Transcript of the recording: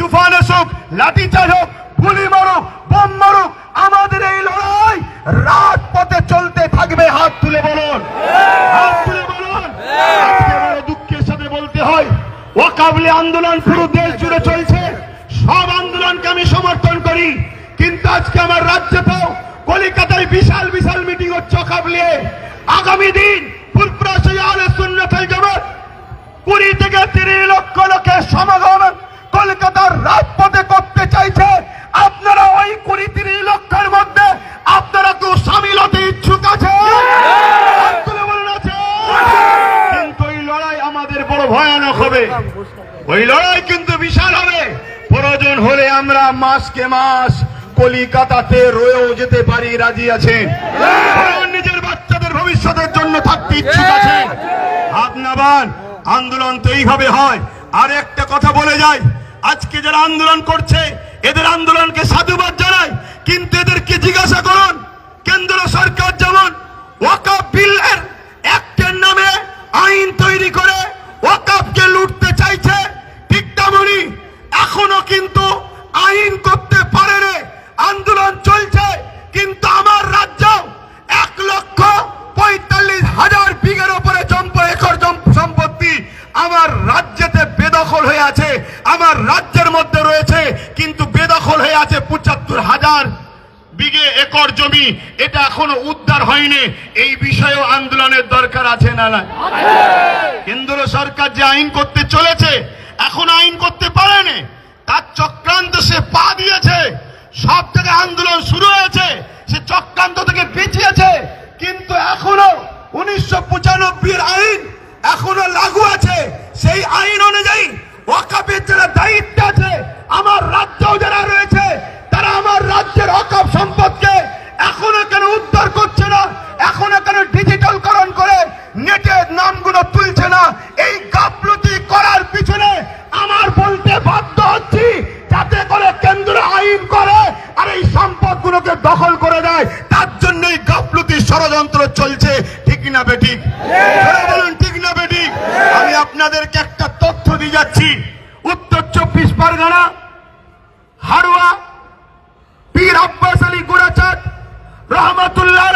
তুফান আসুক, লাঠিচার্জ হোক, গুলি মারুক, বোম মারুক, আমাদের এই লড়াই রাজপথে চলতে থাকবে। হাত তুলে বলুন, হাত তুলে বলুন। আজকে বড় দুঃখের সাথে বলতে হয়, ওয়াকাবলি আন্দোলন পুরো দেশ জুড়ে চলছে, সব আন্দোলনকে আমি সমর্থন করি, কিন্তু আজকে আমার রাজ্যেতেও কলকাতায় বিশাল বিশাল মিটিং হচ্ছে ওয়াকাবলি। আগামী দিন ফুলপ্রাসী আহলে সুন্নাত ওয়াল জামাত 20 থেকে 30 লক্ষ লোকের সমাগম কলকাতার রাজপথে করতে চাইছে। আপনারা ওই 20-30 লক্ষের মধ্যে আপনারা কেউ সামিল হতে ইচ্ছুক আছে? কিন্তু ওই লড়াই আমাদের বড় ভয়ানক হবে, ওই লড়াই কিন্তু বিশাল হবে। প্রয়োজন হলে আমরা মাসকে মাস কলিকাতাতে রয়েও যেতে পারি, রাজি আছেন? নিজের বাচ্চাদের ভবিষ্যতের জন্য থাকতে ইচ্ছুক আছেন? আপনার আন্দোলন তো এইভাবে হয়। আর একটা কথা বলে যায়, আজকে যারা আন্দোলন করছে এদের আন্দোলনকে সাধুবাদ জানায়, কিন্তু এদেরকে জিজ্ঞাসা করুন, কেন্দ্র সরকার যেমন ওয়াকফ বিলের অ্যাক্টের নামে আইন তৈরি করে ওয়াকফকে লুটতে চাইছে, ঠিক তেমনি এখনো কিন্তু আইন করতে পারে রে। আন্দোলন চলছে, কিন্তু আমার রাজ্য 1,45,000 বিঘের উপরে একর সম্পত্তি আমার রাজ্যেতে বেদখল হয়ে আছে। আমার রাজ্যের মধ্যে রয়েছে, কিন্তু বেদখল হয়ে আছে 75,000 বিঘে একর জমি। এটা এখনো উদ্ধার হয়নি। এই বিষয়েও আন্দোলনের দরকার আছে না? না, কেন্দ্র সরকার যে আইন করতে চলেছে এখন আইন করতে পারেনি, তার চক্রান্ত সে পা দিয়েছে। সব থেকে আন্দোলন শুরু হয়েছে, সে চক্রান্ত থেকে পিছিয়েছে, কিন্তু এখনো 1995 আইন এখনো লাগু আছে। সেই আইন অনুযায়ী ওয়াকফের যারা দায়িত্ব আছে, আমার রাজ্যেও যারা রয়েছে, তারা আমার রাজ্যের ওয়াকফ সম্পদকে এখনো কেন উদ্ধার করছে না? এখনো কেন ডিজিটালকরণ করে নেটের নামগুলো তুলছে না? এই গাফলতি করার পিছনে আমার বলতে বাধ্য হচ্ছি, যাতে করে কেন্দ্র আইন করে আর এই সম্পদগুলোকে দখল করে দেয়। তার জন্যই গাফলতি ষড়যন্ত্র চলছে, ঠিক না বেঠিক? বলুন, ঠিক না বেঠিক? আমি আপনাদেরকে একটা তথ্য দিয়ে যাচ্ছি। উত্তর 24 পরগনা হাড়ুয়া পীর আব্বাস আলী গোড়াচাঁদ রহমাতুল্লাহ